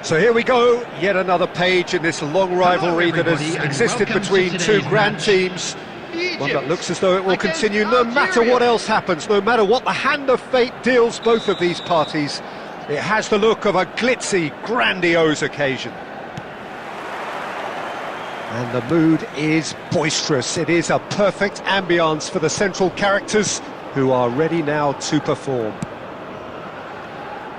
So here we go, yet another page in this long rivalry that has existed between two grand teams. One that looks as though it will continue no matter what else happens, no matter what the hand of fate deals both of these parties. It has the look of a glitzy, grandiose occasion. And the mood is boisterous. It is a perfect ambience for the central characters who are ready now to perform.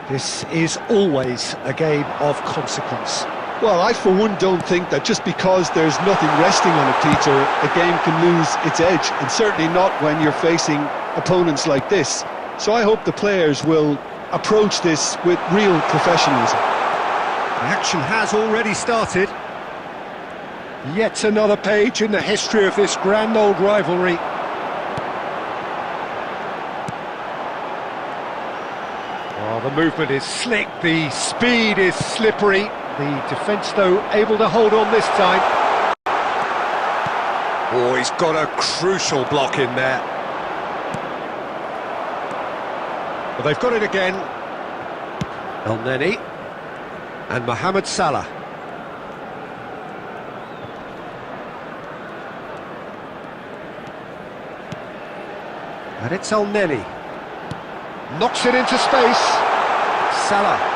This is always a game of consequence. Well, I for one don't think that just because there's nothing resting on it, Peter, a game can lose its edge, and certainly not when you're facing opponents like this. So I hope the players will approach this with real professionalism. The action has already started. Yet another page in the history of this grand old rivalry. Oh, the movement is slick, the speed is slippery. The defence, though, able to hold on this time. Oh, he's got a crucial block in there. Well, they've got it again. El Neni and Mohamed Salah. And it's El Neni. Knocks it into space. Salah.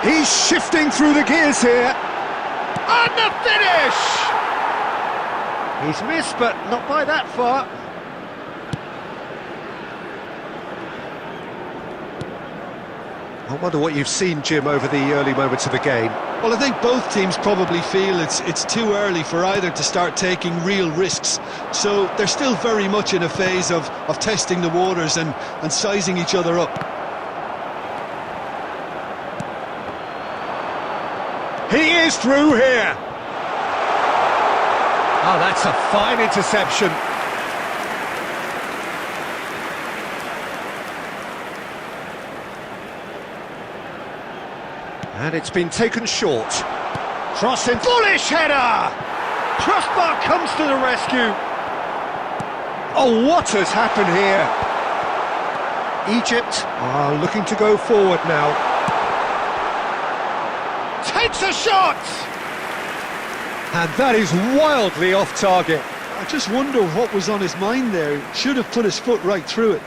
He's shifting through the gears here. And the finish! He's missed, but not by that far. I wonder what you've seen, Jim, over the early moments of the game. Well, I think both teams probably feel it's too early for either to start taking real risks. So they're still very much in a phase of testing the waters and sizing each other up. He is through here. Oh, that's a fine interception. And it's been taken short. Crossing, foolish header! Crossbar comes to the rescue. Oh, what has happened here? Egypt are looking to go forward now. Takes a shot! And that is wildly off target. I just wonder what was on his mind there. Should have put his foot right through it.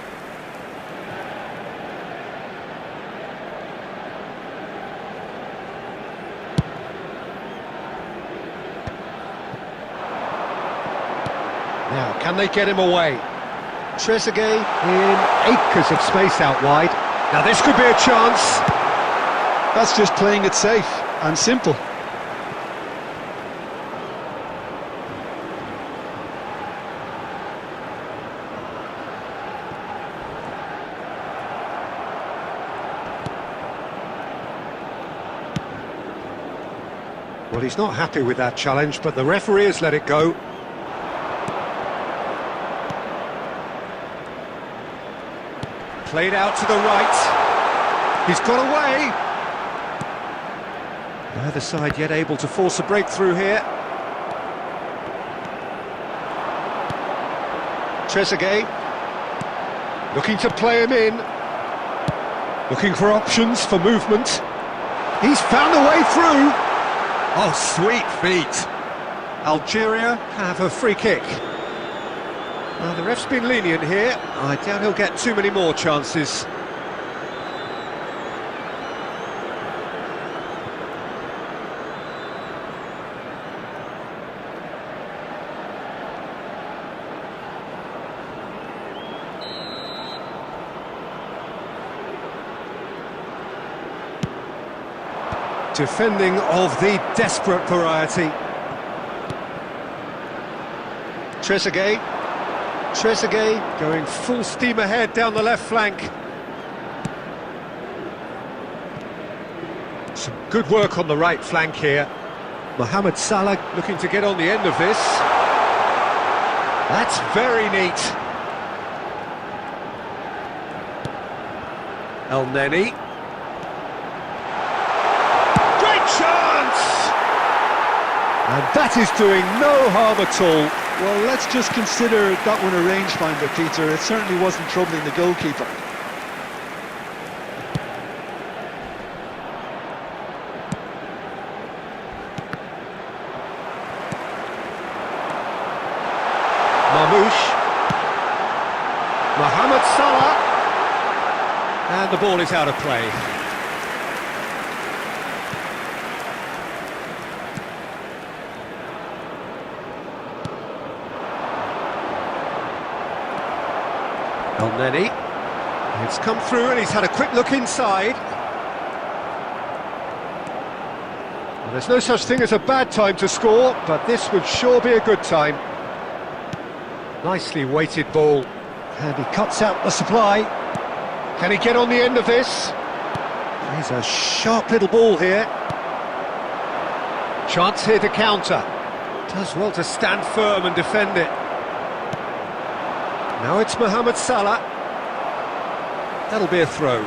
Now, can they get him away? Trezeguet in acres of space out wide. Now this could be a chance. That's just playing it safe and simple. Well, he's not happy with that challenge, but the referee has let it go. Played out to the right. He's got away. Neither side yet able to force a breakthrough here. Trezeguet looking to play him in. Looking for options for movement. He's found a way through. Oh, sweet feet. Algeria have a free kick. The ref's been lenient here. I doubt he'll get too many more chances. Defending of the desperate variety. Trezeguet going full steam ahead down the left flank. Some good work on the right flank here. Mohamed Salah looking to get on the end of this. That's very neat. El Neni. And that is doing no harm at all. Well, let's just consider that one a rangefinder, Peter. It certainly wasn't troubling the goalkeeper. Marmoush. Mohamed Salah. And the ball is out of play. El Neni. It's come through and he's had a quick look inside. Well, there's no such thing as a bad time to score, but this would sure be a good time. Nicely weighted ball. And he cuts out the supply. Can he get on the end of this? He's a sharp little ball here. Chance here to counter. Does well to stand firm and defend it. Now it's Mohamed Salah. That'll be a throw.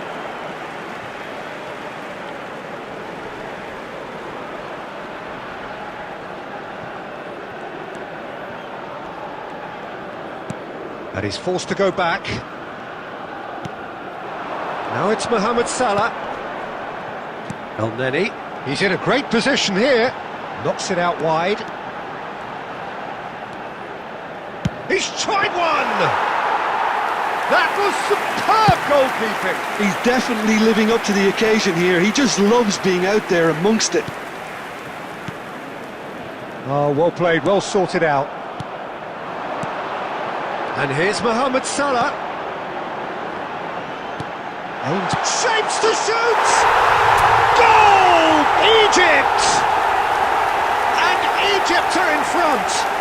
And he's forced to go back. Now it's Mohamed Salah. El Neni. He's in a great position here. Knocks it out wide. He's tried one! That was superb goalkeeping! He's definitely living up to the occasion here. He just loves being out there amongst it. Oh, well played, well sorted out. And here's Mohamed Salah. Aimed, shapes to shoot! Goal! Egypt! And Egypt are in front!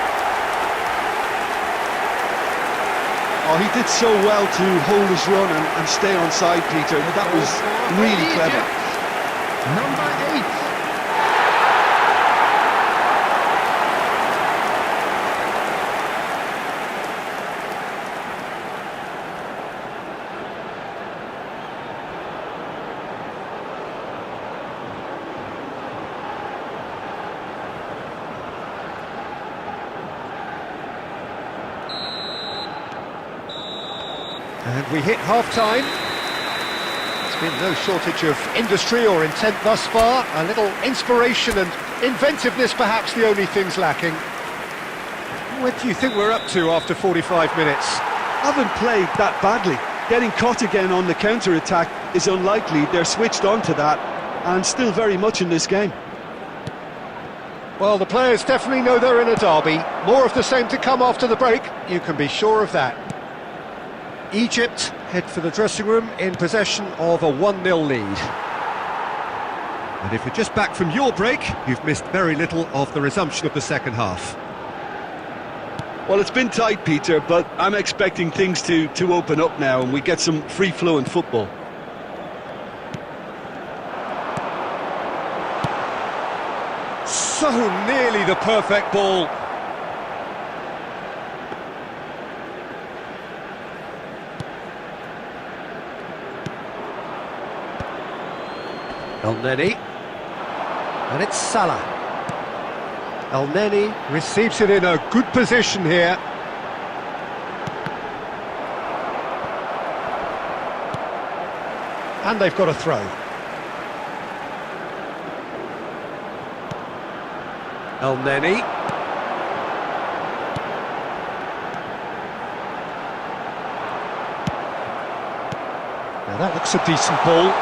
Oh, he did so well to hold his run and stay on side, Peter. That was really clever. Number 8. And we hit half-time. There's been no shortage of industry or intent thus far. A little inspiration and inventiveness, perhaps the only things lacking. What do you think we're up to after 45 minutes? Haven't played that badly. Getting caught again on the counter-attack is unlikely. They're switched on to that and still very much in this game. Well, the players definitely know they're in a derby. More of the same to come after the break, you can be sure of that. Egypt head for the dressing room in possession of a 1-0 lead. And if you're just back from your break, you've missed very little of the resumption of the second half. Well, it's been tight, Peter, but I'm expecting things to open up now and we get some free-flowing football. So nearly the perfect ball. El Neni, and it's Salah. El Neni receives it in a good position here. And they've got a throw. El Neni. Now that looks a decent ball.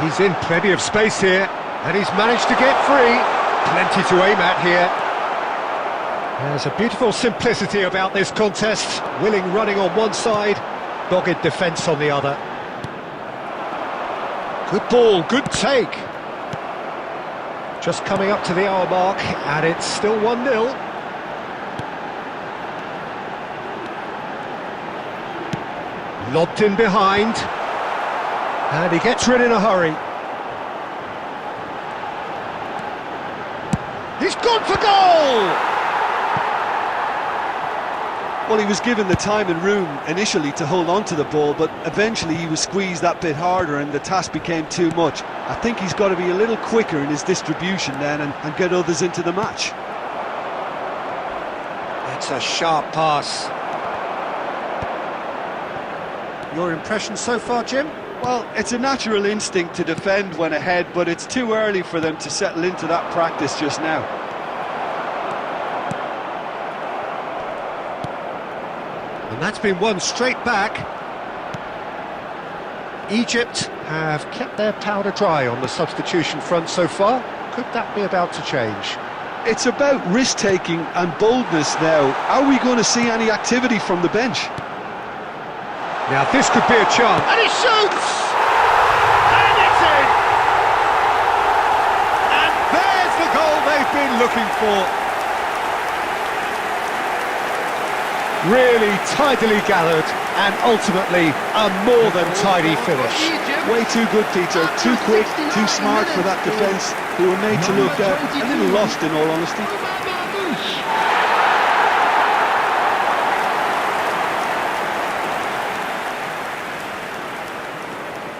He's in plenty of space here, and he's managed to get free. Plenty to aim at here. There's a beautiful simplicity about this contest. Willing running on one side, dogged defence on the other. Good ball, good take. Just coming up to the hour mark, and it's still 1-0. Lobbed in behind. And he gets rid in a hurry. He's gone for goal! Well, he was given the time and room initially to hold on to the ball, but eventually he was squeezed that bit harder and the task became too much. I think he's got to be a little quicker in his distribution then and get others into the match. It's a sharp pass. Your impression so far, Jim? Well, it's a natural instinct to defend when ahead, but it's too early for them to settle into that practice just now. And that's been won straight back. Egypt have kept their powder dry on the substitution front so far. Could that be about to change? It's about risk-taking and boldness now. Are we going to see any activity from the bench? Now this could be a chance. And he shoots! And it's in! And there's the goal they've been looking for. Really tidily gathered and ultimately a more than tidy finish. Way too good, Peter. Too quick, too smart for that defence. They were made to look a little lost, in all honesty.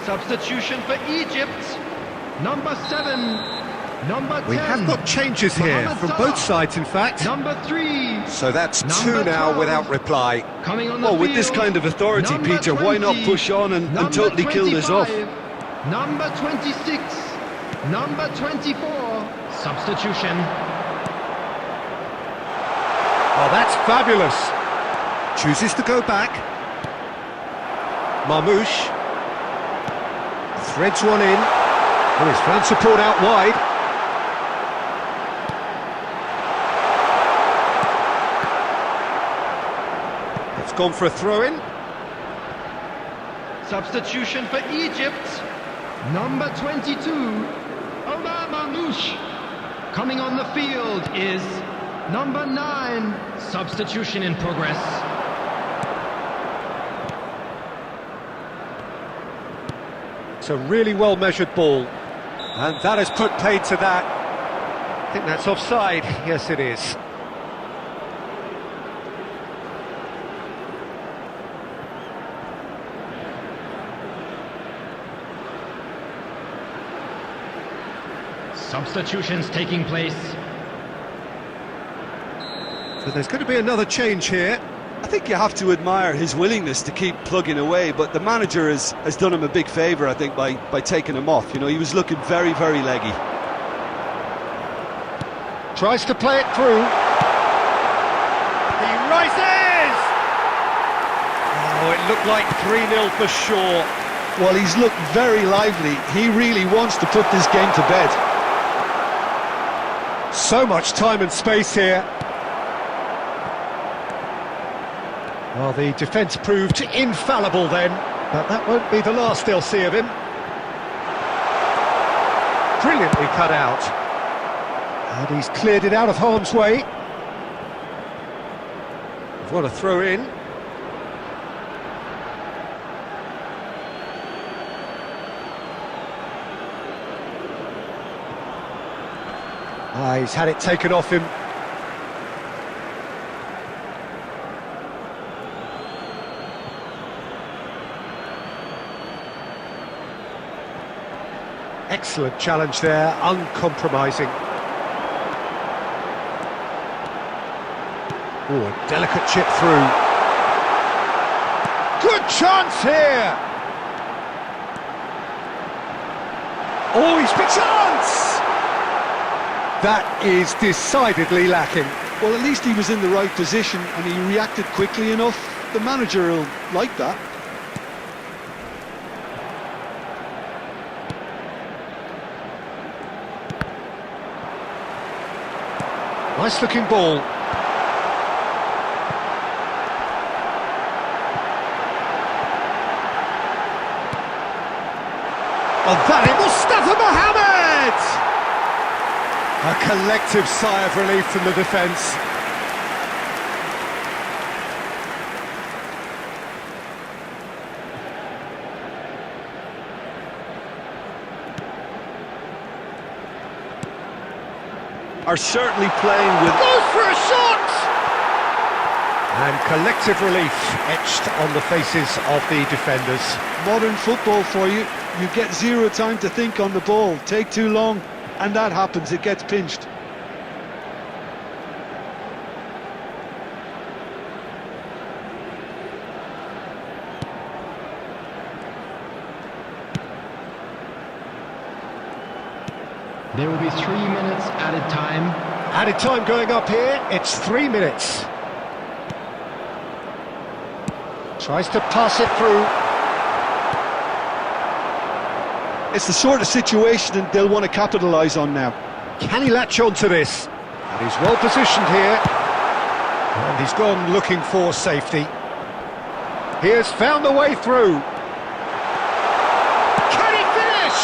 Substitution for Egypt. Number 7. Number 10. We have got changes here from both sides, in fact. Number 3. So that's Number 2 now 12. without reply. Coming on the Well, with field, this kind of authority, number Peter, why not 20, push on and totally kill this off? 25, Number 26. Number 24. Substitution. Oh, that's fabulous. Chooses to go back. Marmouche. Threads one in. Oh, he's found support out wide. It's gone for a throw-in. Substitution for Egypt. Number 22. Omar Marmouche. Coming on the field is number 9. Substitution in progress. It's a really well-measured ball. And that has put paid to that. I think that's offside. Yes, it is. Substitutions taking place. So there's going to be another change here. I think you have to admire his willingness to keep plugging away, but the manager has done him a big favour, I think, by taking him off. You know, he was looking very, very leggy. Tries to play it through. He rises! Oh, it looked like 3-0 for sure. Well, he's looked very lively. He really wants to put this game to bed. So much time and space here. Well, the defence proved infallible then, but that won't be the last they'll see of him. Brilliantly cut out. And he's cleared it out of harm's way. What a throw in. He's had it taken off him. Excellent challenge there, uncompromising. Oh, a delicate chip through. Good chance here! Oh, he's been chance! That is decidedly lacking. Well, at least he was in the right position and he reacted quickly enough. The manager will like that. Nice looking ball. Oh, that it, Mustafa Mohamed! A collective sigh of relief from the defence. Are certainly playing with... Goes for a shot! And collective relief etched on the faces of the defenders. Modern football for you. You get zero time to think on the ball. Take too long, and that happens. It gets pinched. There will be 3 minutes added time. Added time going up here, it's 3 minutes. Tries to pass it through. It's the sort of situation that they'll want to capitalise on now. Can he latch on to this? And he's well positioned here. And he's gone looking for safety. He has found the way through. Can he finish?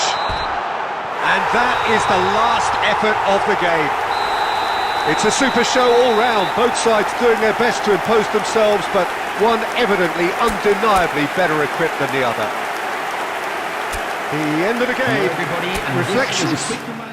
And that is the last effort of the game. It's a super show all round, both sides doing their best to impose themselves, but one evidently, undeniably better equipped than the other. The end of the game. Everybody, and Reflections. this is a quick reminder.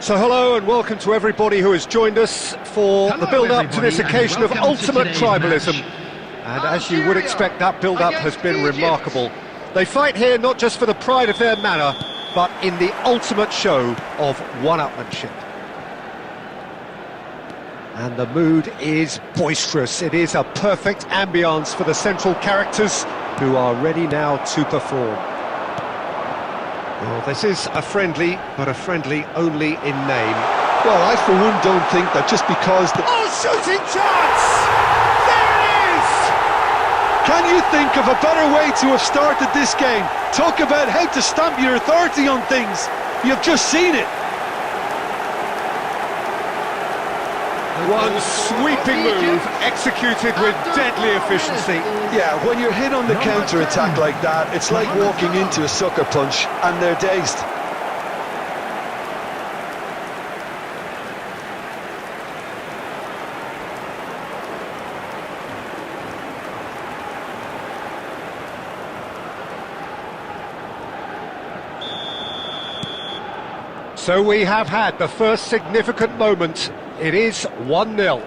So hello and welcome to everybody who has joined us for the build-up to this occasion of ultimate tribalism. And as you would expect, that build-up has been remarkable. They fight here not just for the pride of their manor, but in the ultimate show of one-upmanship. And the mood is boisterous. It is a perfect ambience for the central characters who are ready now to perform. Well, this is a friendly, but a friendly only in name. Well, I for one don't think that just because the... Oh, shooting chance! There it is! Can you think of a better way to have started this game? Talk about how to stamp your authority on things. You've just seen it. One sweeping move executed with deadly efficiency. Yeah, when you're hit on the counter-attack like that, it's like walking into a sucker punch and they're dazed. So we have had the first significant moment. It is 1-0.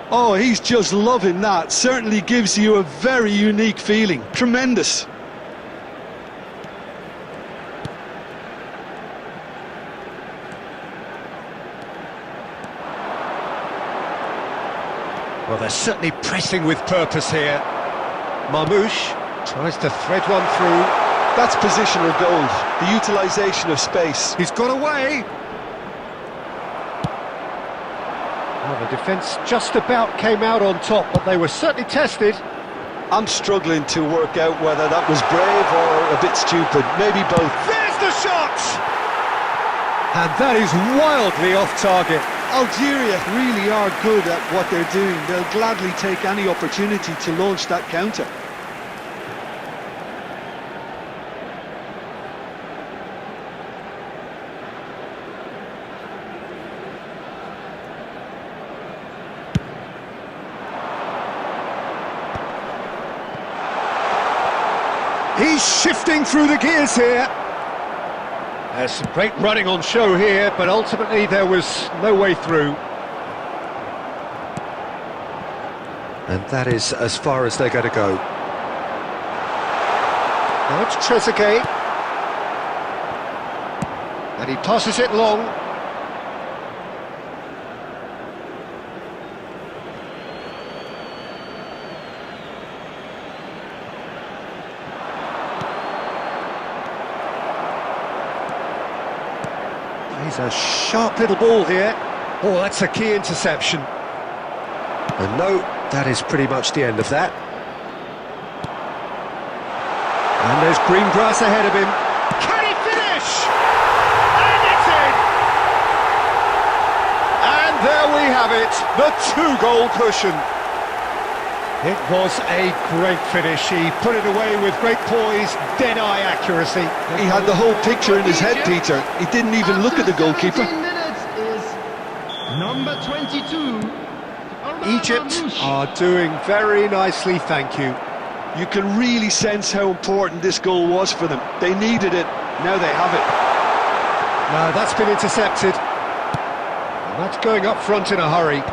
Oh, he's just loving that. Certainly gives you a very unique feeling. Tremendous. Well, they're certainly pressing with purpose here. Marmouche tries to thread one through. That's positional gold, the utilisation of space. He's got away. Well, the defence just about came out on top, but they were certainly tested. I'm struggling to work out whether that was brave or a bit stupid, maybe both. There's the shot! And that is wildly off target. Algeria really are good at what they're doing. They'll gladly take any opportunity to launch that counter. He's shifting through the gears here. There's some great running on show here, but ultimately there was no way through. And that is as far as they're going to go. Now it's Trezeguet. And he passes it long. He's a sharp little ball here. Oh, that's a key interception. And no, that is pretty much the end of that. And there's green grass ahead of him. Can he finish? And it's in! And there we have it, the 2-goal cushion. It was a great finish. He put it away with great poise, dead-eye accuracy. He had the whole picture in his head, Peter. He didn't even look at the goalkeeper. 17 minutes is number 22. Egypt are doing very nicely, thank you. You can really sense how important this goal was for them. They needed it, now they have it. No, that's been intercepted. And that's going up front in a hurry.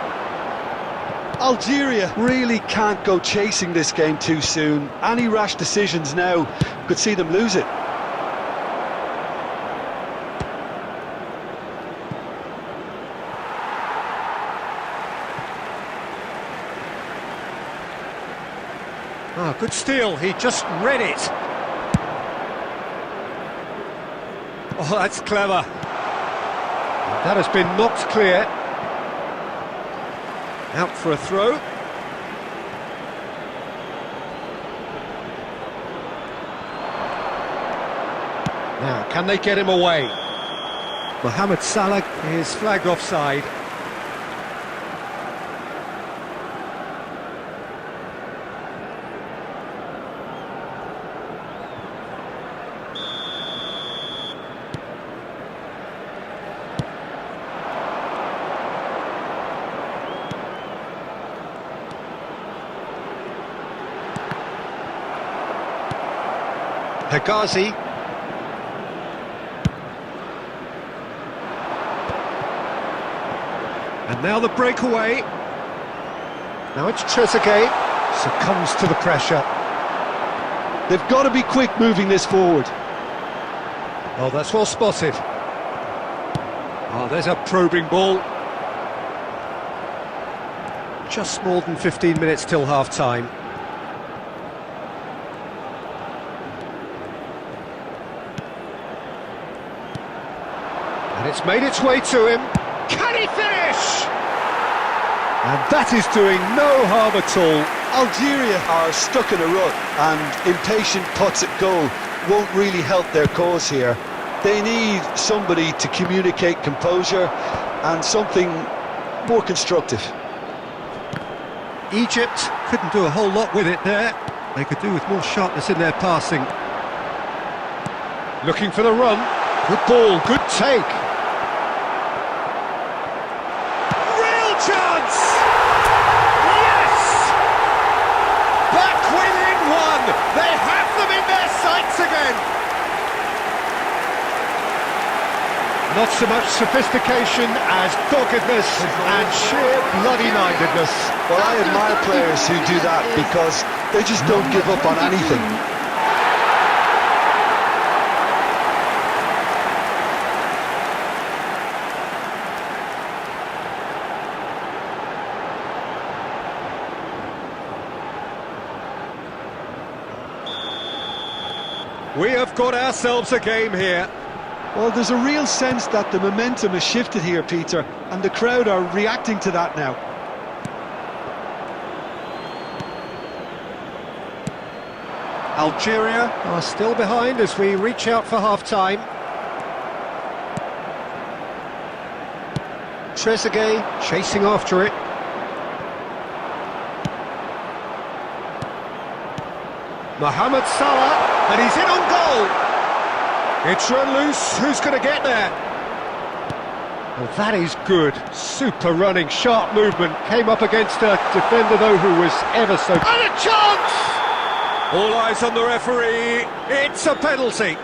Algeria really can't go chasing this game too soon. Any rash decisions now could see them lose it. Good steal, he just read it. Oh, that's clever. That has been knocked clear. Out for a throw. Now, can they get him away? Mohamed Salah is flagged offside. Hegazi. And now the breakaway. Now it's Trezeguet. Succumbs to the pressure. They've got to be quick moving this forward. Oh, that's well spotted. Oh, there's a probing ball. Just more than 15 minutes till half-time. And it's made its way to him. Can he finish? And that is doing no harm at all. Algeria are stuck in a rut, and impatient putts at goal won't really help their cause here. They need somebody to communicate composure and something more constructive. Egypt couldn't do a whole lot with it there. They could do with more sharpness in their passing. Looking for the run. Good ball, good take. Real chance! Yes! Back within one! They have them in their sights again! Not so much sophistication as doggedness and sheer bloody-mindedness. Well, I admire players who do that because they just don't give up on anything. We have got ourselves a game here. Well, there's a real sense that the momentum has shifted here, Peter, and the crowd are reacting to that now. Algeria are still behind as we reach out for half-time. Trezeguet chasing after it. Mohamed Salah, and he's in on goal. It's run loose, who's going to get there? Well, that is good. Super running, sharp movement. Came up against a defender, though, who was ever so... And a chance! All eyes on the referee. It's a penalty.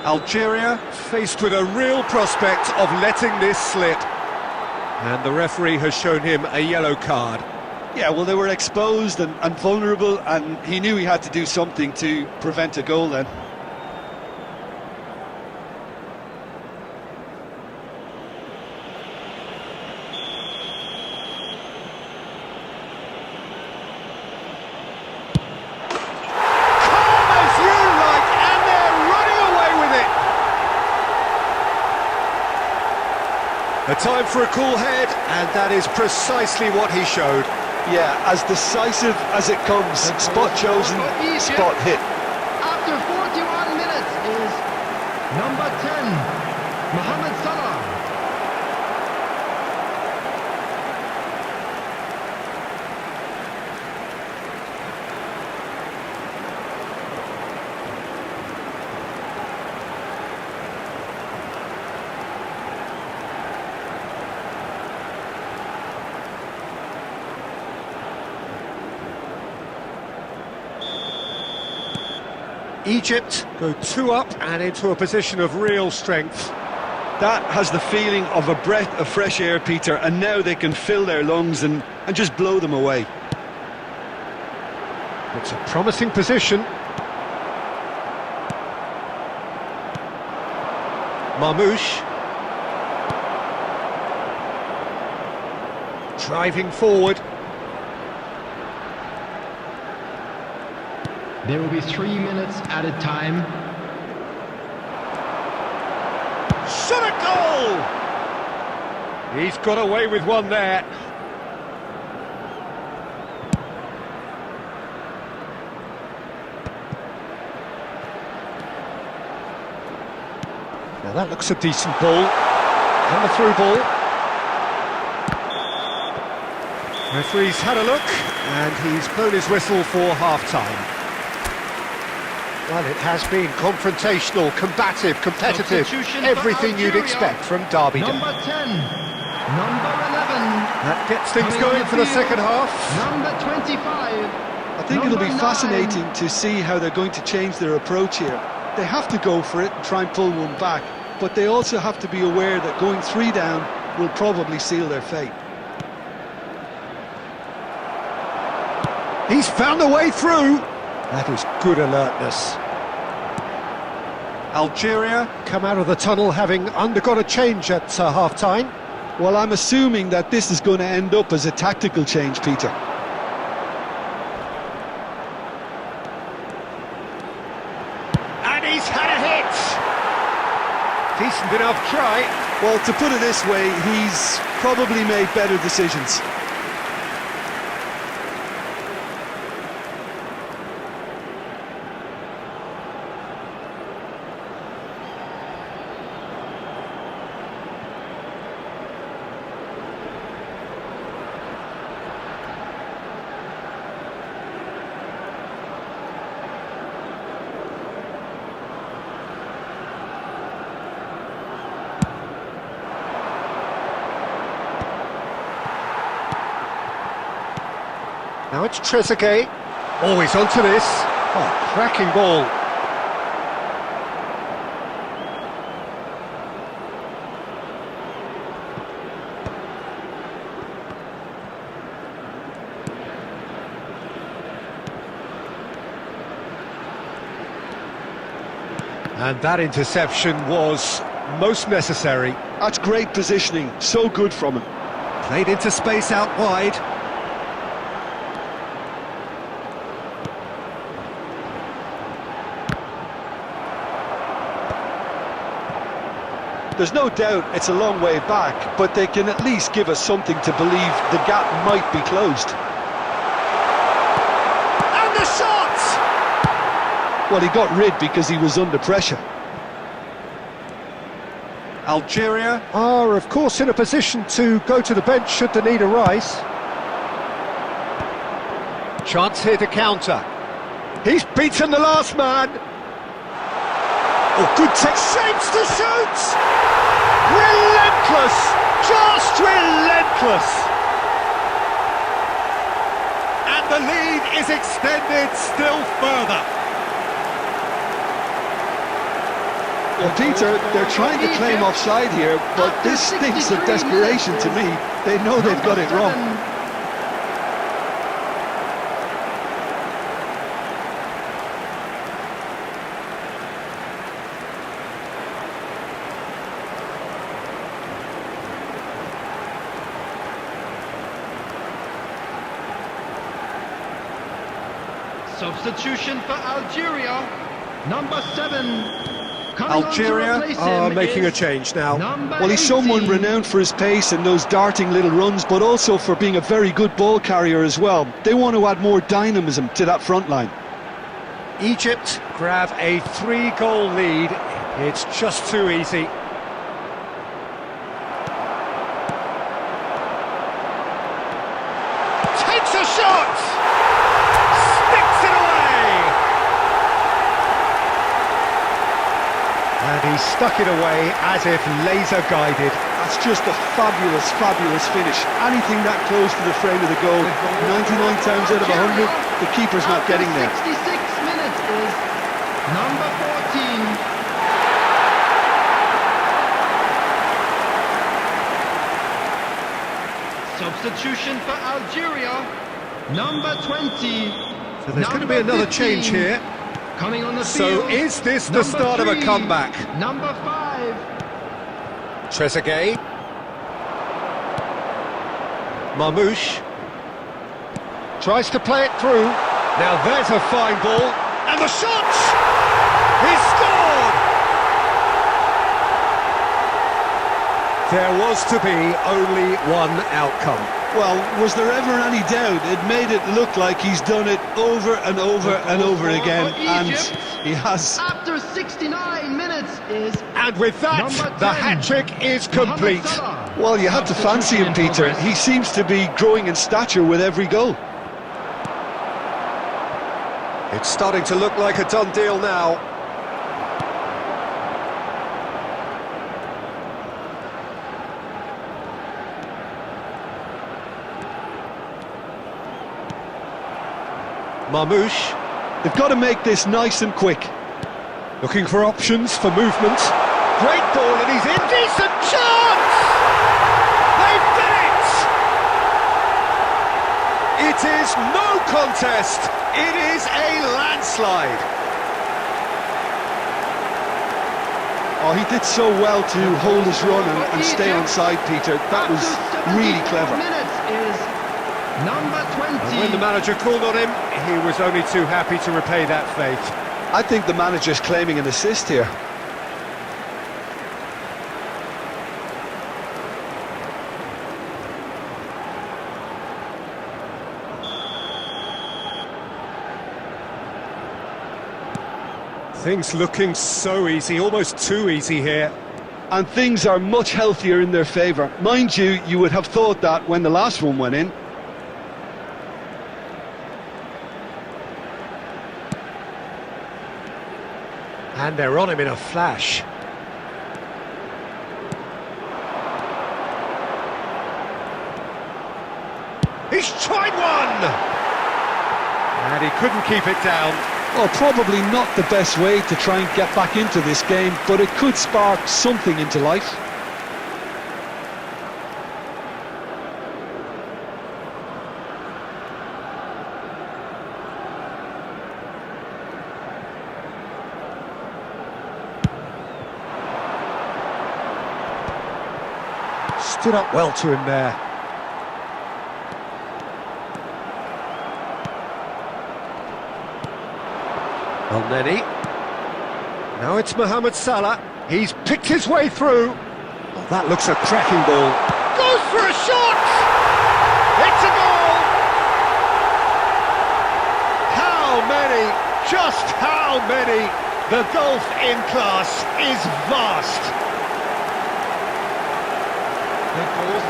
Algeria faced with a real prospect of letting this slip. And the referee has shown him a yellow card. Yeah, well, they were exposed and vulnerable, and he knew he had to do something to prevent a goal then. A time for a cool head, and that is precisely what he showed. Yeah, as decisive as it comes. Spot chosen, spot hit. After 41 minutes is number 10, Mohamed Salah. Egypt go 2 up and into a position of real strength. That has the feeling of a breath of fresh air, Peter, and now they can fill their lungs and just blow them away. It's a promising position. Marmoush. Driving forward. There will be 3 minutes added time. Shot a goal! He's got away with one there. Now that looks a decent ball. And the through ball. Referee's had a look, and he's blown his whistle for half-time. Well, it has been confrontational, combative, competitive, everything you'd expect from Derby Day. Number 10, number 11. That gets things going for the second half. Number 25. I think it'll be fascinating to see how they're going to change their approach here. They have to go for it and try and pull one back, but they also have to be aware that going 3 down will probably seal their fate. He's found a way through. That is good alertness. Algeria come out of the tunnel having undergone a change at half-time. Well, I'm assuming that this is going to end up as a tactical change, Peter. And he's had a hit. Decent enough try. Well, to put it this way, he's probably made better decisions. Now it's Trezeguet. Oh, he's onto this. Oh, cracking ball. And that interception was most necessary. That's great positioning, so good from him. Played into space out wide. There's no doubt it's a long way back, but they can at least give us something to believe the gap might be closed. And the shot! Well, he got rid because he was under pressure. Algeria are, of course, in a position to go to the bench should the need arise. Chance here to counter. He's beaten the last man. Oh, good tech, shapes to shoot! Relentless! Just relentless! And the lead is extended still further. Well, Peter, they're trying to claim offside here, but this stinks of desperation to me. They know they've got it wrong. Substitution for Algeria. Number 7. Algeria are making a change now. Well, he's someone renowned for his pace and those darting little runs, but also for being a very good ball carrier as well. They want to add more dynamism to that front line. Egypt grab a 3-goal lead. It's just too easy. Takes a shot! Sticks it away! And he stuck it away as if laser-guided. That's just a fabulous, fabulous finish. Anything that close to the frame of the goal, 99 times out of 100, the keeper's not getting there. 66 minutes is number 14. Substitution for Algeria, number 20. So there's going to be another change here. Coming on the field. So is this the start of a comeback? Number 5. Trezeguet. Marmouche. Tries to play it through. Now there's a fine ball. And the shot! He scored! There was to be only one outcome. Well, was there ever any doubt? It made it look like he's done it over and over and over again, and he has. After 69 minutes is... And with that, the hat-trick is complete. Well, you had to fancy him, Peter. He seems to be growing in stature with every goal. It's starting to look like a done deal now. Marmoush. They've got to make this nice and quick. Looking for options for movement. Great ball and he's in. Decent chance! They've done it! It is no contest. It is a landslide. Oh, he did so well to hold his run and stay onside, Peter. That was really clever. Number 20. And when the manager called on him, he was only too happy to repay that faith. I think the manager's claiming an assist here. Things looking so easy, almost too easy here. And things are much healthier in their favour. Mind you, you would have thought that when the last one went in. And they're on him in a flash. He's tried one! And he couldn't keep it down. Well, probably not the best way to try and get back into this game, but it could spark something into life. Stood up well to him there. El-Neni. Now it's Mohamed Salah. He's picked his way through. Oh, that looks a cracking ball. Goes for a shot! It's a goal! How many? Just how many? The gulf in class is vast.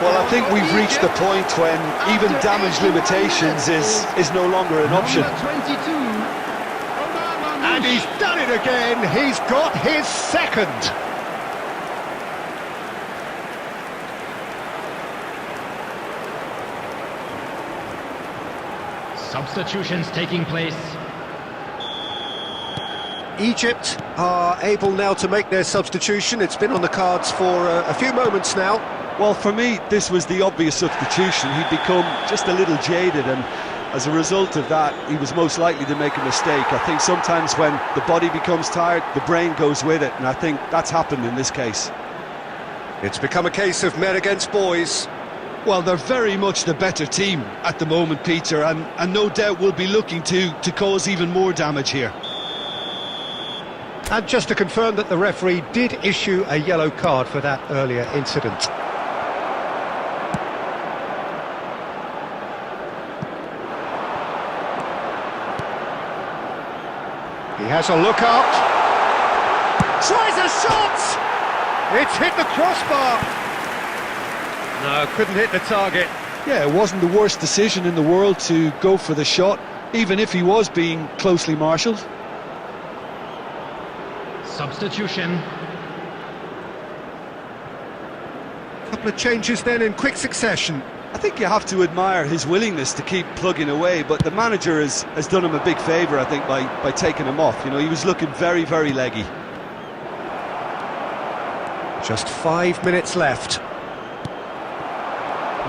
Well, I think we've reached the point when even damage limitations is no longer an option. And he's done it again. He's got his second. Substitutions taking place. Egypt are able now to make their substitution. It's been on the cards for a few moments now. Well, for me, this was the obvious substitution. He'd become just a little jaded, and as a result of that, he was most likely to make a mistake. I think sometimes when the body becomes tired, the brain goes with it, and I think that's happened in this case. It's become a case of men against boys. Well, they're very much the better team at the moment, Peter, and no doubt will be looking to cause even more damage here. And just to confirm that the referee did issue a yellow card for that earlier incident. He has a look up. Tries a shot! It's hit the crossbar. No, couldn't hit the target. Yeah, it wasn't the worst decision in the world to go for the shot, even if he was being closely marshalled. Substitution. A couple of changes then in quick succession. I think you have to admire his willingness to keep plugging away, but the manager has done him a big favour, I think, by taking him off. You know, he was looking very, very leggy. Just 5 minutes left.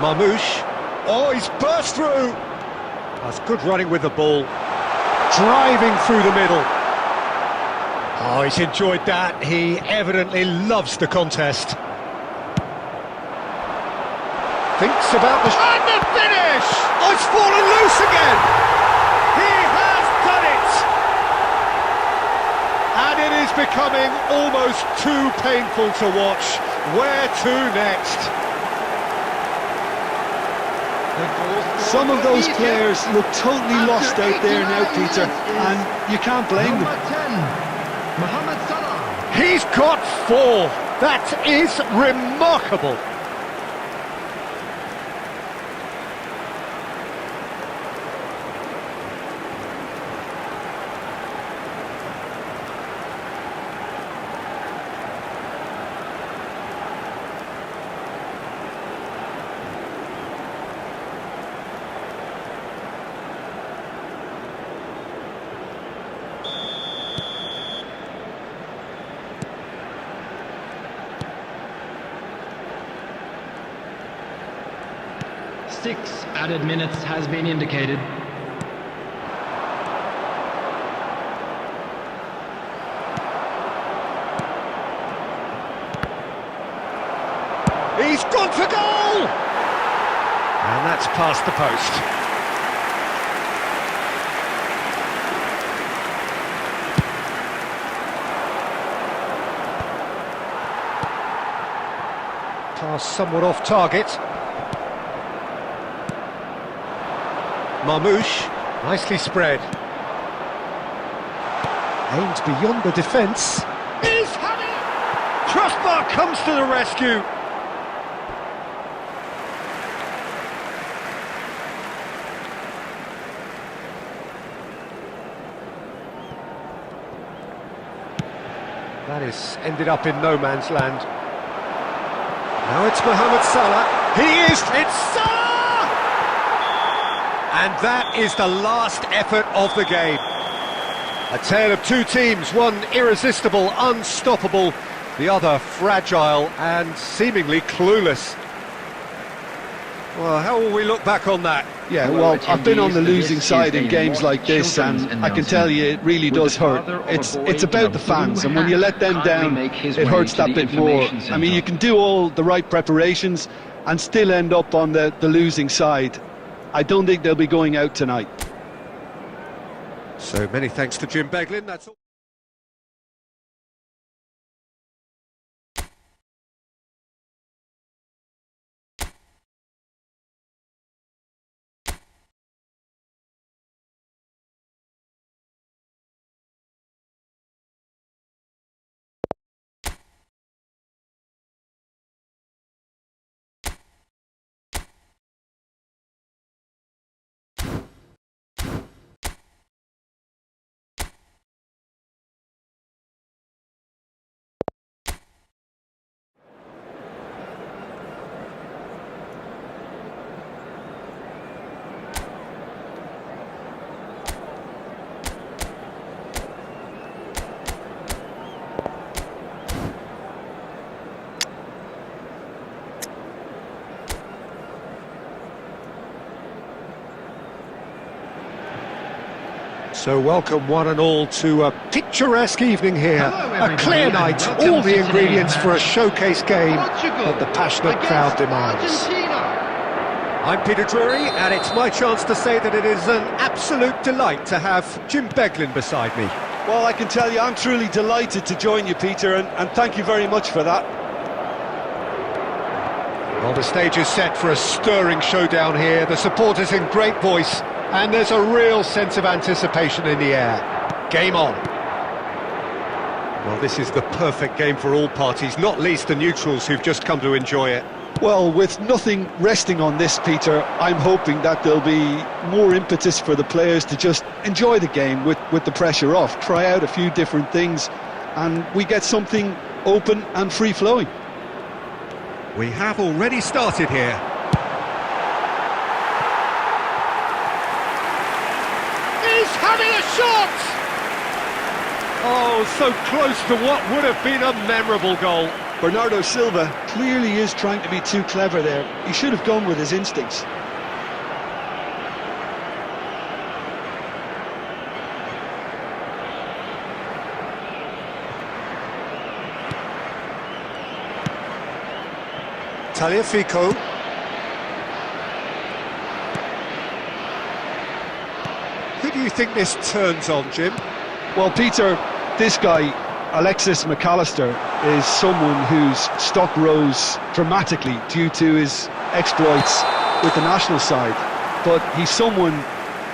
Marmoush. Oh, he's burst through. That's good running with the ball. Driving through the middle. Oh, he's enjoyed that. He evidently loves the contest. Thinks about the... And the finish! Oh, it's fallen loose again! He has done it! It is becoming almost too painful to watch. Where to next? Some of those players look totally lost out there now, Peter, and you can't blame them. Number 10, Mohamed Salah. He's got 4. That is remarkable. Six added minutes has been indicated. He's gone for goal! And that's past the post. Pass somewhat off target. Marmouche, nicely spread. Aimed beyond the defence. He's had it! Crossbar comes to the rescue. That is ended up in no man's land. Now it's Mohamed Salah. It's Salah! And that is the last effort of the game. A tale of two teams, one irresistible, unstoppable, the other fragile and seemingly clueless. Well, how will we look back on that? Yeah, well, I've been on the losing side in games like this, and I can tell you it really does hurt. It's about the fans, and when you let them down, it hurts that bit more. I mean, you can do all the right preparations and still end up on the losing side. I don't think they'll be going out tonight. So many thanks to Jim Beglin, that's all. So welcome one and all to a picturesque evening here. Hello, a clear night, welcome all the to ingredients today's for a match. showcase game Portugal that the passionate crowd against demands. Argentina. I'm Peter Drury, and it's my chance to say that it is an absolute delight to have Jim Beglin beside me. Well, I can tell you I'm truly delighted to join you, Peter, and thank you very much for that. Well, the stage is set for a stirring showdown here. The supporters in great voice, and there's a real sense of anticipation in the air. Game on. Well, this is the perfect game for all parties, not least the neutrals who've just come to enjoy it. Well, with nothing resting on this, Peter, I'm hoping that there'll be more impetus for the players to just enjoy the game with the pressure off, try out a few different things, and we get something open and free-flowing. We have already started here. He's having a shot! Oh, so close to what would have been a memorable goal. Bernardo Silva clearly is trying to be too clever there. He should have gone with his instincts. Tagliafico. Who do you think this turns on, Jim? Well, Peter, this guy, Alexis McAllister is someone whose stock rose dramatically due to his exploits with the national side. But he's someone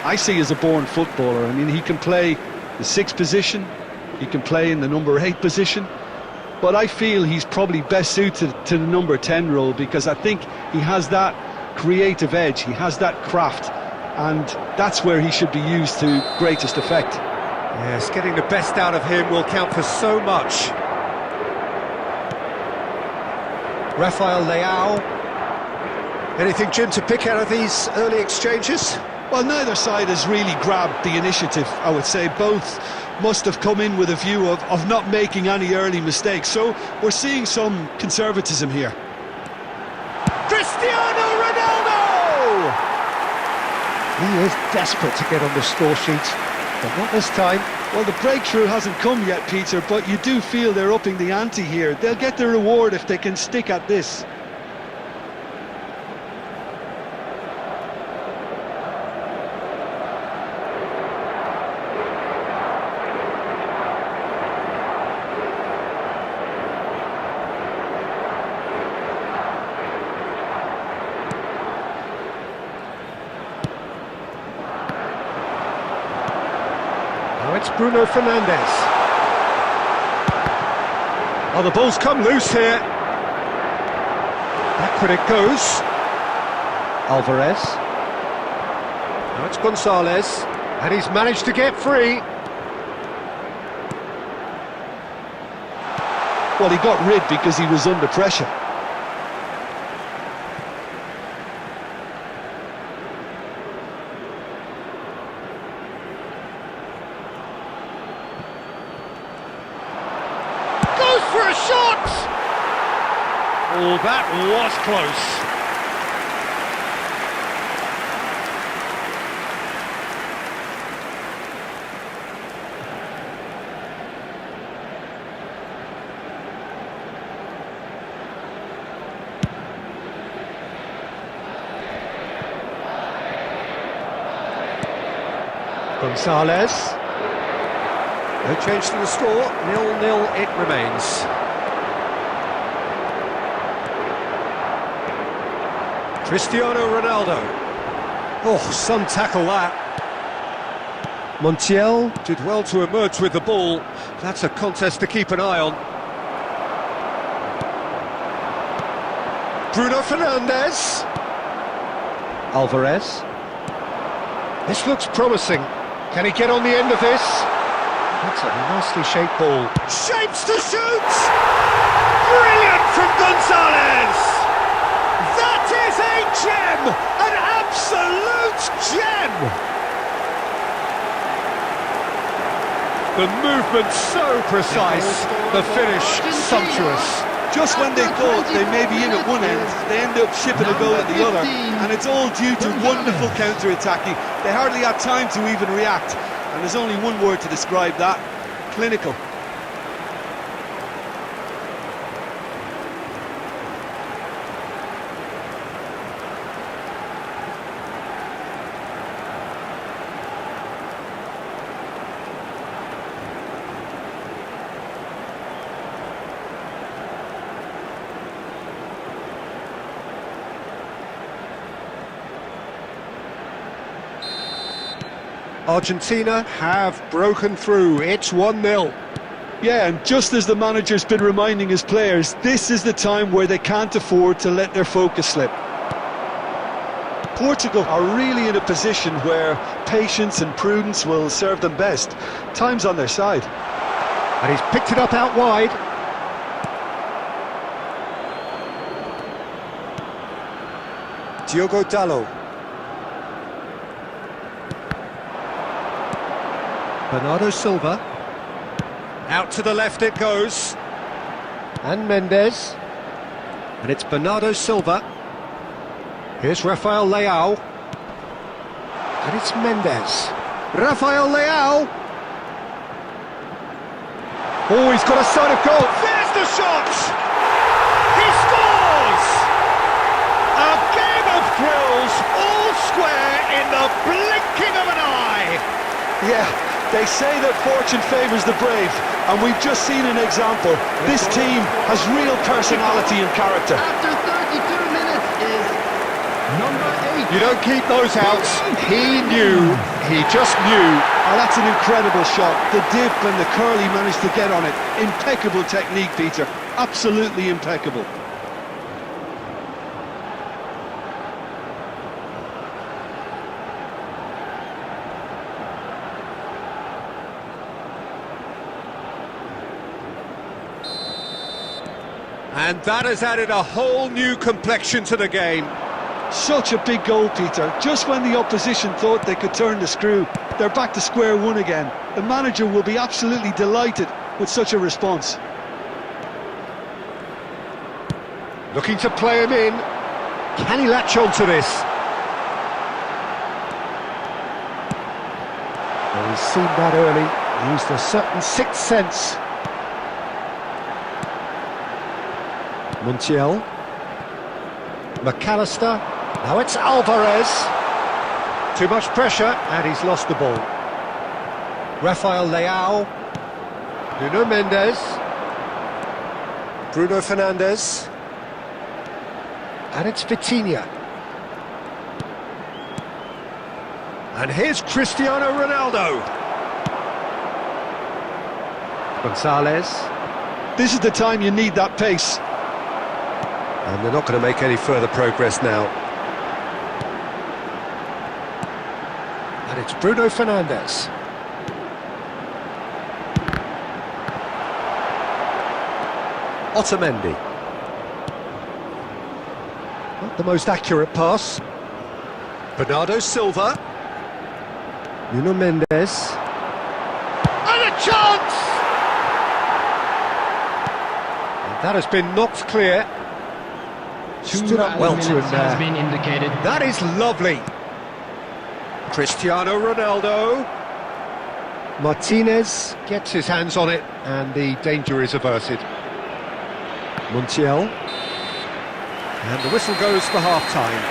I see as a born footballer. I mean, he can play the 6th position, he can play in the number 8 position, but I feel he's probably best suited to the number 10 role because I think he has that creative edge, he has that craft, and that's where he should be used to greatest effect. Yes, getting the best out of him will count for so much. Rafael Leao. Anything, Jim, to pick out of these early exchanges? Well, neither side has really grabbed the initiative, I would say. Both must have come in with a view of not making any early mistakes. So we're seeing some conservatism here. Cristiano Ronaldo! He is desperate to get on the score sheet, but not this time. Well, the breakthrough hasn't come yet, Peter, but you do feel they're upping the ante here. They'll get the reward if they can stick at this. Now it's Bruno Fernandes. Oh, the ball's come loose here. Backward it goes. Alvarez. Now it's Gonzalez. And he's managed to get free. Well, he got rid because he was under pressure. For a shot! Oh, that was close. Gonzalez. No change to the score, 0-0 it remains. Cristiano Ronaldo. Oh, some tackle that. Montiel did well to emerge with the ball. That's a contest to keep an eye on. Bruno Fernandes. Alvarez. This looks promising. Can he get on the end of this? That's a nicely shaped ball. Shapes to shoot! Brilliant from Gonzalez! That is a gem! An absolute gem! The movement so precise, the finish sumptuous. Just when they thought they may be in at one end, they end up shipping a goal at the other, and it's all due to wonderful counter-attacking. They hardly had time to even react, and there's only one word to describe that: clinical. Argentina have broken through. It's 1-0. Yeah, and just as the manager's been reminding his players, this is the time where they can't afford to let their focus slip. Portugal are really in a position where patience and prudence will serve them best. Time's on their side. And he's picked it up out wide. Diogo Dalot. Bernardo Silva. Out to the left it goes. And Mendes. And it's Bernardo Silva. Here's Rafael Leao. And it's Mendes. Rafael Leao. Oh, he's got a sight of goal. There's the shot! He scores! A game of thrills, all square in the blinking of an eye. Yeah, They say that fortune favours the brave, and we've just seen an example. This team has real personality and character. After 32 minutes is number 8. You don't keep those outs. He knew. He just knew. Oh, that's an incredible shot. The dip and the curl he managed to get on it. Impeccable technique, Peter. Absolutely impeccable. And that has added a whole new complexion to the game. Such a big goal, Peter. Just when the opposition thought they could turn the screw, they're back to square one again. The manager will be absolutely delighted with such a response. Looking to play him in. Can he latch on to this? Well, he's seen that early. Used a certain sixth sense. Montiel. McAllister. Now it's Alvarez. Too much pressure, and he's lost the ball. Rafael Leao. Nuno Mendes. Bruno Fernandes. And it's Vitinha. And here's Cristiano Ronaldo. Gonzalez. This is the time you need that pace. And they're not going to make any further progress now. And it's Bruno Fernandes. Otamendi. Not the most accurate pass. Bernardo Silva. Nuno Mendes. And a chance! And that has been knocked clear. Stood up well to him has there. been indicated. That is lovely. Cristiano Ronaldo. Martinez gets his hands on it, and the danger is averted. Montiel. And the whistle goes for half-time.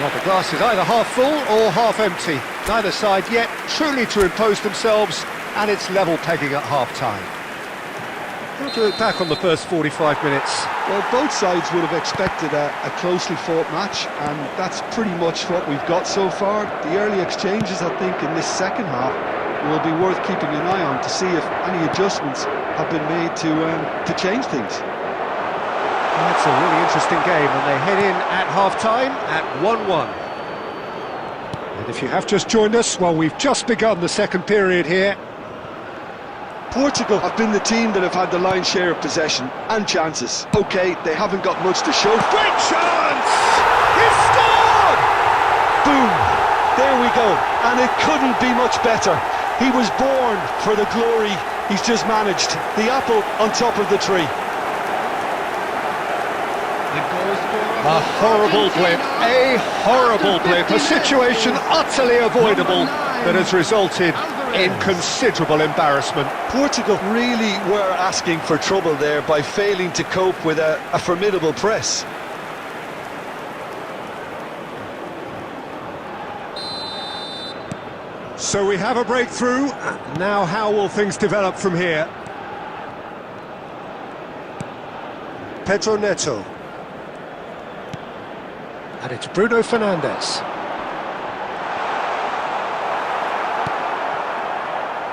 Well, the glass is either half full or half empty. Neither side yet truly to impose themselves, and it's level pegging at half-time. How do you look back on the first 45 minutes? Well, both sides would have expected a closely fought match, and that's pretty much what we've got so far. The early exchanges, I think, in this second half will be worth keeping an eye on to see if any adjustments have been made to change things. That's a really interesting game, and they head in at half-time at 1-1. And if you have just joined us, well, we've just begun the second period here. Portugal have been the team that have had the lion's share of possession and chances. OK, they haven't got much to show. Great chance! He's scored! Boom! There we go. And it couldn't be much better. He was born for the glory he's just managed. The apple on top of the tree. A horrible blip, a horrible blip, a situation utterly avoidable that has resulted in considerable embarrassment. Portugal really were asking for trouble there by failing to cope with a formidable press. So we have a breakthrough. Now how will things develop from here? Pedro Neto. And it's Bruno Fernandes.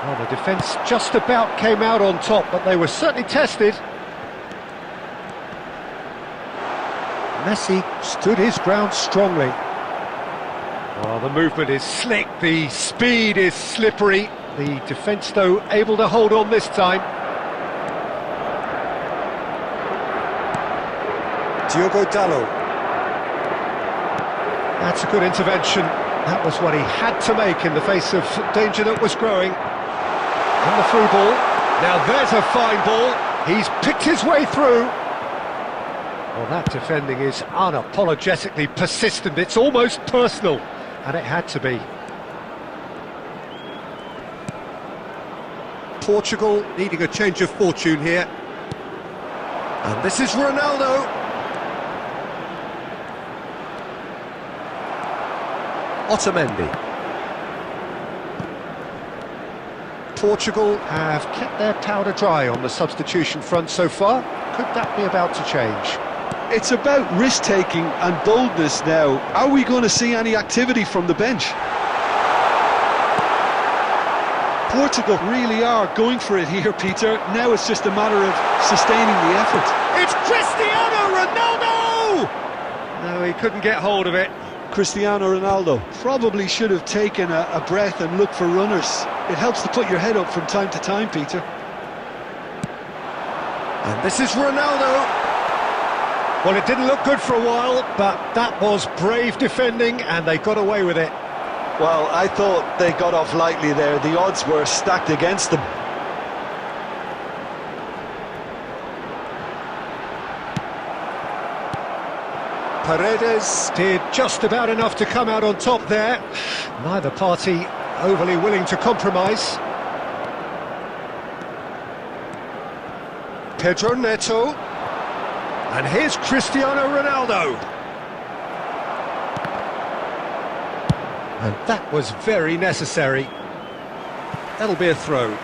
Well, the defence just about came out on top, but they were certainly tested. Messi stood his ground strongly. Well, the movement is slick, the speed is slippery. The defence, though, able to hold on this time. Diogo Dalot. That's a good intervention. That was what he had to make in the face of danger that was growing. And the through ball. Now there's a fine ball. He's picked his way through. Well, that defending is unapologetically persistent. It's almost personal. And it had to be. Portugal needing a change of fortune here. And this is Ronaldo. Otamendi. Portugal have kept their powder dry on the substitution front so far. Could that be about to change? It's about risk-taking and boldness now. Are we going to see any activity from the bench? Portugal really are going for it here, Peter. Now it's just a matter of sustaining the effort. It's Cristiano Ronaldo! No, he couldn't get hold of it. Cristiano Ronaldo probably should have taken a breath and looked for runners. It helps to put your head up from time to time, Peter. And this is Ronaldo. Well, it didn't look good for a while, but that was brave defending and they got away with it. Well, I thought they got off lightly there. The odds were stacked against them. Paredes did just about enough to come out on top there. Neither party overly willing to compromise. Pedro Neto. And here's Cristiano Ronaldo. And that was very necessary. That'll be a throw.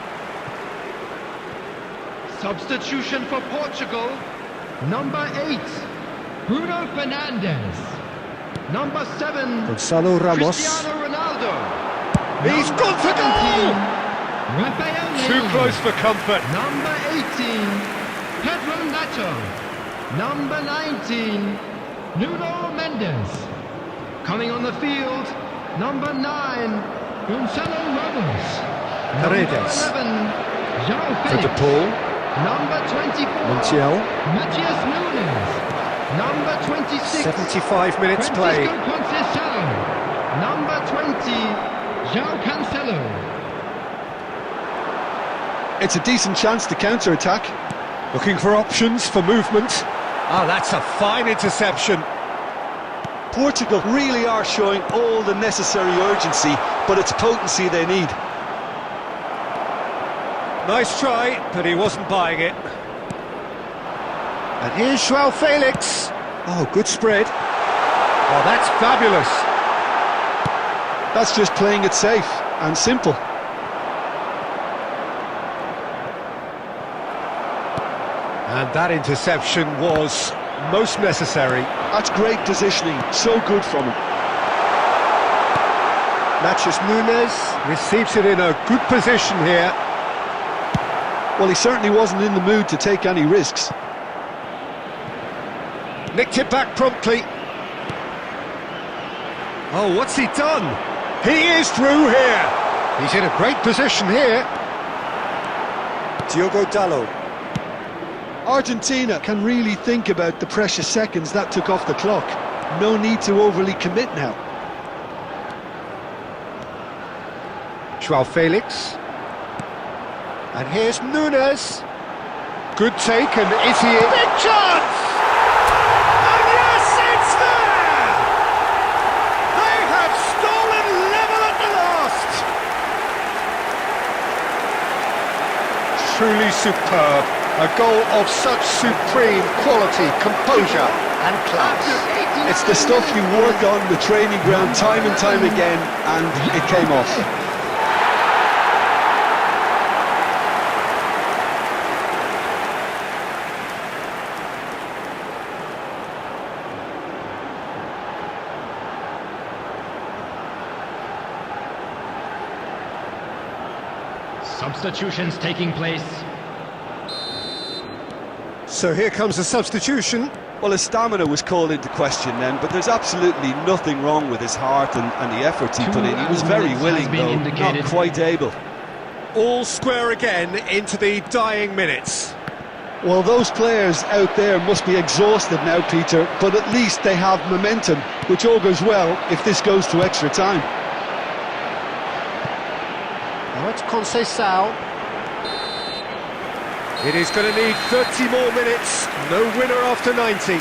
Substitution for Portugal. Number 8, Bruno Fernandes. Number 7, Gonzalo Ramos. Cristiano Ronaldo. He's Number gone for 17, goal! Rafael Too Leão. close for comfort. Number 18, Pedro Neto. Number 19, Nuno Mendes. Coming on the field, number 9, Gonzalo Ramos. Paredes. Number 11, João For De Felix. Paul. Number 24, Montiel. Matthias Nunes. Number 26, 75 minutes play. Francisco Conceição. Number 20, João Cancelo. It's a decent chance to counter-attack. Looking for options for movement. Ah, that's a fine interception. Portugal really are showing all the necessary urgency, but it's potency they need. Nice try, but he wasn't buying it. And here's João Felix. Oh, good spread. Oh, that's fabulous. That's just playing it safe and simple. And that interception was most necessary. That's great positioning, so good from him. Matthias Nunes receives it in a good position here. Well, he certainly wasn't in the mood to take any risks. Nicked it back promptly. Oh, what's he done? He is through here. He's in a great position here. Diogo Dalot. Argentina can really think about the precious seconds that took off the clock. No need to overly commit now. João Felix. And here's Nunes. Good take, and is he in? Big chance! And yes, it's there! They have stolen level at the last! Truly superb. A goal of such supreme quality, composure and class. It's the stuff you work on the training ground time and time again, and it came off. Substitutions taking place. So here comes a substitution. Well, his stamina was called into question then, but there's absolutely nothing wrong with his heart and the effort he put in. He was very willing, though, not quite able. All square again into the dying minutes. Well, those players out there must be exhausted now, Peter, but at least they have momentum, which augurs well if this goes to extra time. Now it's Conceição. It is going to need 30 more minutes. No winner after 90.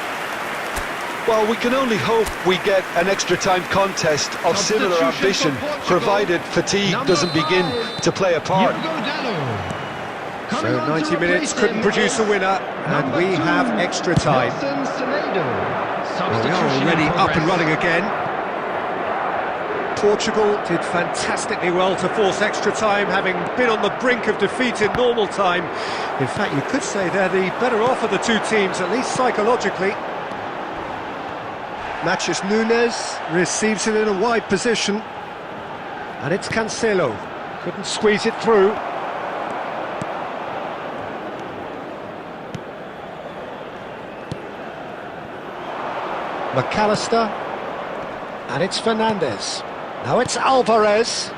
Well, we can only hope we get an extra time contest of similar ambition, provided fatigue doesn't begin to play a part. So 90 minutes couldn't produce a winner, and we have extra time. Well, we are already up and running again. Portugal did fantastically well to force extra time, having been on the brink of defeat in normal time. In fact, you could say they're the better off of the two teams, at least psychologically. Matheus Nunes receives it in a wide position, and it's Cancelo. Couldn't squeeze it through. McAllister, and it's Fernandes. Now it's Alvarez.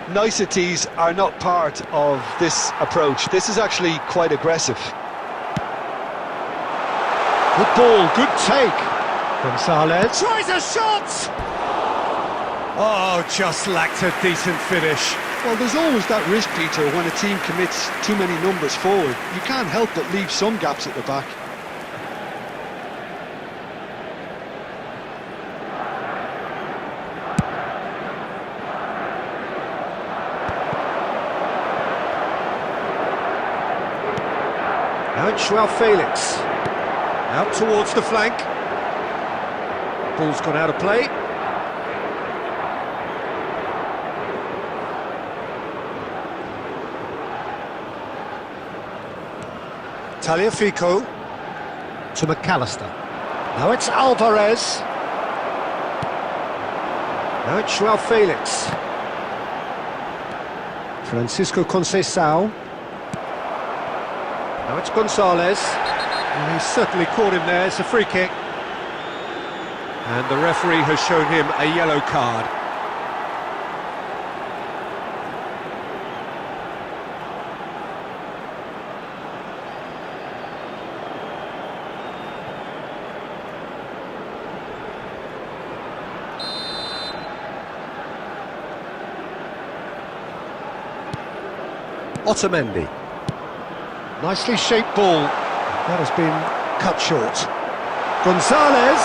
Niceties are not part of this approach. This is actually quite aggressive. Good ball, good take. Gonzalez tries a shot! Oh, just lacked a decent finish. Well, there's always that risk, Peter, when a team commits too many numbers forward. You can't help but leave some gaps at the back. Now it's João Felix. Out towards the flank. Ball's gone out of play. Tagliafico to McAllister. Now it's Alvarez. Now it's João Felix. Francisco Conceição. Now it's Gonzalez. And he's certainly caught him there. It's a free kick. And the referee has shown him a yellow card. Otamendi. Nicely shaped ball. That has been cut short. Gonzalez.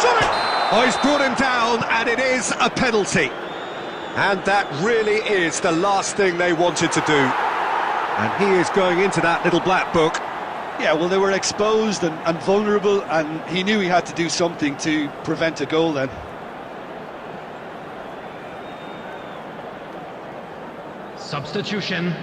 Shot it! Oh, he's brought him down, and it is a penalty. And that really is the last thing they wanted to do. And he is going into that little black book. Yeah, well, they were exposed and vulnerable, and he knew he had to do something to prevent a goal then. Substitution.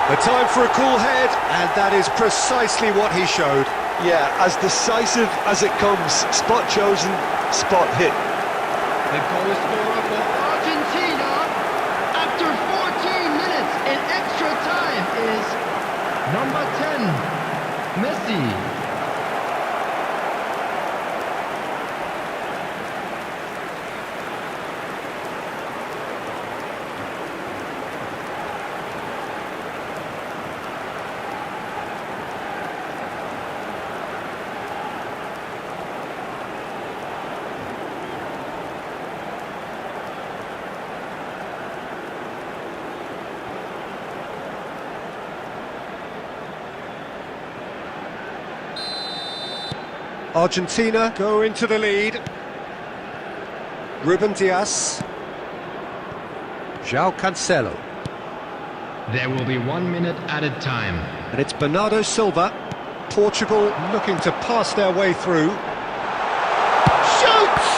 A time for a cool head, and that is precisely what he showed. Yeah, as decisive as it comes. Spot chosen, spot hit. The goal scorer for Argentina after 14 minutes in extra time is number 10, Messi. Argentina go into the lead. Ruben Dias. João Cancelo. There will be 1 minute added time. And it's Bernardo Silva. Portugal looking to pass their way through. Shoots!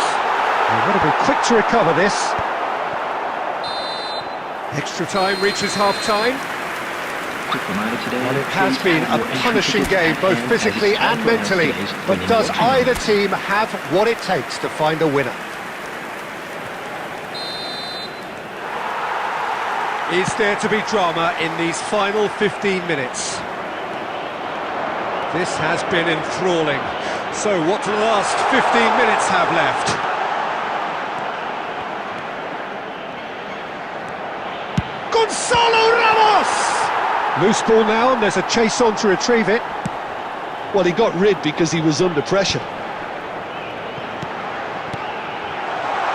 They've got to be quick to recover this. Extra time reaches half-time. Well, it has been a punishing game, both physically and mentally. But does either team have what it takes to find a winner? Is there to be drama in these final 15 minutes? This has been enthralling. So what do the last 15 minutes have left? Gonzalo Ramos! Loose ball now, and there's a chase on to retrieve it. Well, he got rid because he was under pressure.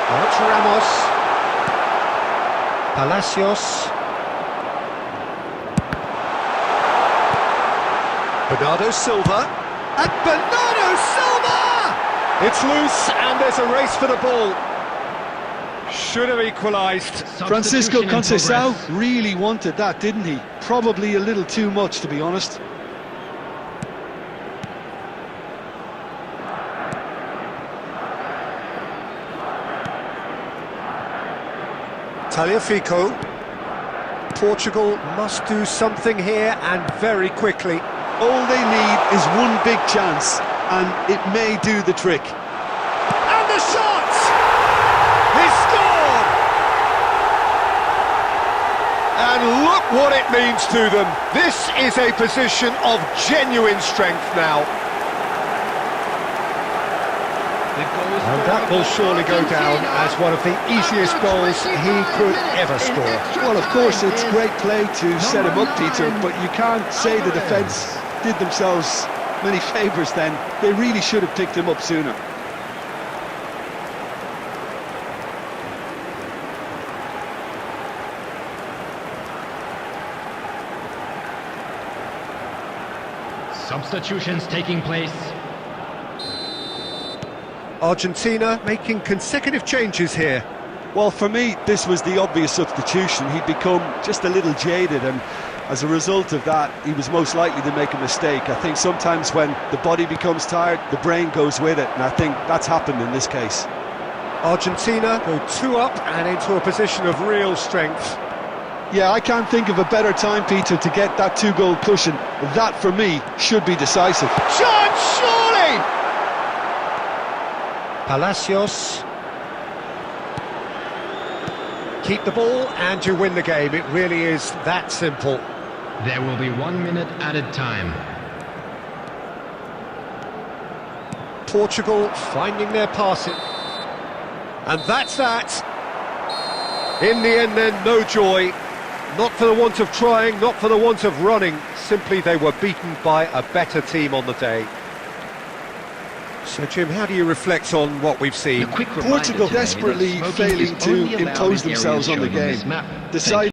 That's Ramos. Palacios. Bernardo Silva. And Bernardo Silva! It's loose, and there's a race for the ball. Should have equalised. Francisco Substitution in Conceição progress. really wanted that, didn't he? Probably a little too much, to be honest. Tagliafico. Portugal must do something here, and very quickly. All they need is one big chance, and it may do the trick. And the shot! He scored! And look what it means to them. This is a position of genuine strength now. And that will surely go down as one of the easiest goals he could ever score. Well, of course, it's great play to set him up, Peter, but you can't say the defence did themselves many favours then. They really should have picked him up sooner. Substitutions taking place. Argentina making consecutive changes here. Well, for me, this was the obvious substitution. He'd become just a little jaded, and as a result of that, he was most likely to make a mistake. I think sometimes when the body becomes tired, the brain goes with it, and I think that's happened in this case. Argentina go 2 up and into a position of real strength. Yeah, I can't think of a better time, Peter, to get that 2-goal cushion. That, for me, should be decisive. Chance, surely! Palacios. Keep the ball and you win the game. It really is that simple. There will be 1 minute added time. Portugal finding their passing. And that's that. In the end then, no joy. Not for the want of trying, not for the want of running. Simply they were beaten by a better team on the day. So, Jim, how do you reflect on what we've seen? Portugal desperately failing to impose themselves on the game. Decided